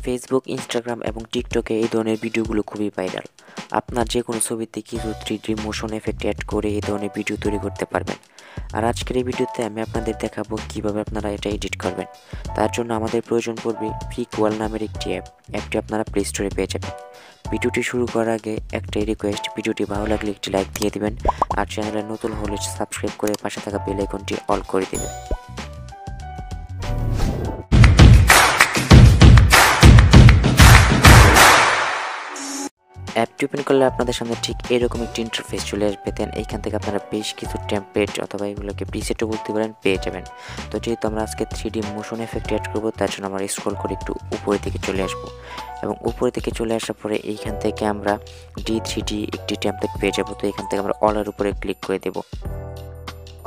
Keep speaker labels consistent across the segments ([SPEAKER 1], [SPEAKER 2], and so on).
[SPEAKER 1] Facebook, Instagram এবং টিকটকে এই ধরনের ভিডিওগুলো খুবই ভাইরাল। আপনার যে কোনো ছবিতে কিছু 3D মোশন এফেক্ট অ্যাড করে এই ধরনের ভিডিও তৈরি করতে পারবেন। আর আজকের এই ভিডিওতে আমি আপনাদের দেখাবো কিভাবে আপনারা এটা এডিট করবেন। তার জন্য আমাদের প্রয়োজন পড়বে প্রিকুয়েল নামের একটি অ্যাপটি আপনারা প্লে স্টোরে পেয়ে যাবেন। ভিডিওটি শুরু করার আগে একটাই রিকোয়েস্ট, ভিডিওটি ভালো লাগলে একটি লাইক দিয়ে দিবেন, আর চ্যানেলে নতুন হলে সাবস্ক্রাইব করে পাশে থাকা বেল আইকনটি অল করে দিবেন। অ্যাপটি ওপেন করলে আপনাদের সামনে ঠিক এরকম একটি ইন্টারফেস চলে আসবে। দেন এইখান থেকে আপনারা বেশ কিছু টেমপ্লেট অথবা এগুলোকে প্রিসেটও বলতে পারেন পেয়ে যাবেন। তো যেহেতু আমরা আজকে 3D মোশন এফেক্ট অ্যাড করবো, তার জন্য আমরা স্ক্রল করে একটু উপরের দিকে চলে আসবো, এবং উপরে থেকে চলে আসার পরে এইখান থেকে আমরা D3D একটি টেমপ্লেট পেয়ে যাবো। তো এখান থেকে আমরা অলের উপরে ক্লিক করে দেবো।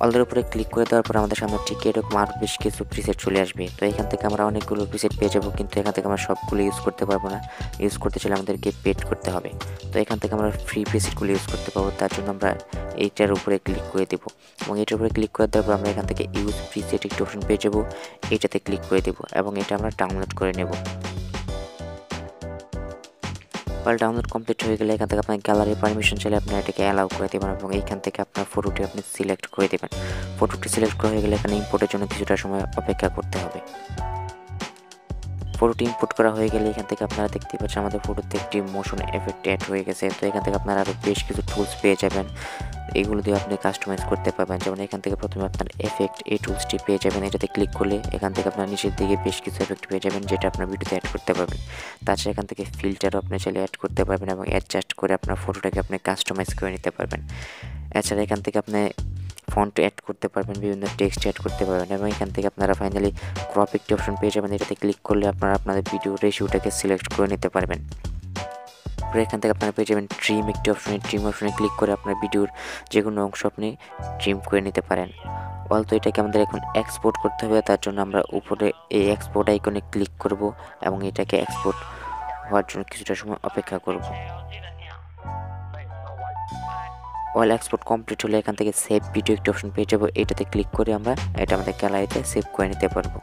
[SPEAKER 1] অলদের উপরে ক্লিক করে দেওয়ার পর আমাদের সামনে ঠিক এরকম আরও বেশ কিছু প্রিসেট চলে আসবে। তো এখান থেকে আমরা অনেকগুলো প্রিসেট পেয়ে যাবো, কিন্তু এখান থেকে আমরা সবগুলো ইউজ করতে পারবো না। ইউজ করতে চাইলে আমাদেরকে পেড করতে হবে। তো এখান থেকে আমরা ফ্রি প্রিসেটগুলো ইউজ করতে পারবো, তার জন্য আমরা এইটার উপরে ক্লিক করে দেবো, এবং এটার উপরে ক্লিক করে দেওয়ার পর আমরা এখান থেকে ইউজ প্রিসেট একটি অপশন পেয়ে যাবো। এইটাতে ক্লিক করে দেবো এবং এটা আমরা ডাউনলোড করে নেব। ডাউনলোড কমপ্লিট হয়ে গেলে এখান থেকে আপনার গ্যালারি পারমিশন চাইলে আপনি এটাকে অ্যালাউ করে দেবেন, এবং এইখান থেকে আপনার ফটোটি আপনি সিলেক্ট করে দেবেন। ফটোটি সিলেক্ট করা হয়ে গেলে এখানে ইম্পোর্টের জন্য কিছুটা সময় অপেক্ষা করতে হবে। ফটোটি ইম্পোর্ট করা হয়ে গেলে এখান থেকে আপনারা দেখতে পাচ্ছেন আমাদের ফটোতে একটি মোশন এফেক্ট অ্যাড হয়ে গেছে। তো এখান থেকে আপনারা আরও বেশ কিছু টুলস পেয়ে যাবেন, এগুলো দিয়ে আপনি কাস্টমাইজ করতে পারবেন। যেমন এখান থেকে প্রথমে আপনার এফেক্ট এই টুলসটি পেয়ে যাবেন। এটাতে ক্লিক করলে এখান থেকে আপনার নিচের দিকে বেশ কিছু এফেক্ট পেয়ে যাবেন, যেটা আপনার ভিডিওতে অ্যাড করতে পারবেন। তাছাড়া এখান থেকে ফিল্টারও আপনি চাইলে অ্যাড করতে পারবেন, এবং অ্যাডজাস্ট করে আপনার ফটোটাকে আপনি কাস্টমাইজ করে নিতে পারবেন। এছাড়া এখান থেকে আপনি ফন্ট অ্যাড করতে পারবেন, বিভিন্ন টেক্সট অ্যাড করতে পারবেন, এবং এখান থেকে আপনারা ফাইনালি ক্রপ একটি অপশন পেয়ে যাবেন। এটাতে ক্লিক করলে আপনারা আপনাদের ভিডিও রেশিওটাকে সিলেক্ট করে নিতে পারবেন। এখান থেকে আপনারা পেয়ে যাবেন ট্রিম একটি অপশনে। ট্রিম অপশনে ক্লিক করে আপনার ভিডিওর যে কোনো অংশ আপনি ট্রিম করে নিতে পারেন। তো এটাকে আমাদের এখন এক্সপোর্ট করতে হবে, তার জন্য আমরা উপরে এই এক্সপোর্ট আইকনে ক্লিক করব, এবং এটাকে এক্সপোর্ট হওয়ার জন্য কিছুটা সময় অপেক্ষা করব। এক্সপোর্ট কমপ্লিট হলে এখান থেকে সেভ ভিডিও একটি অপশন পেয়ে যাবো। এটাতে ক্লিক করে আমরা এটা আমাদের গ্যালারিতে সেভ করে নিতে পারবো।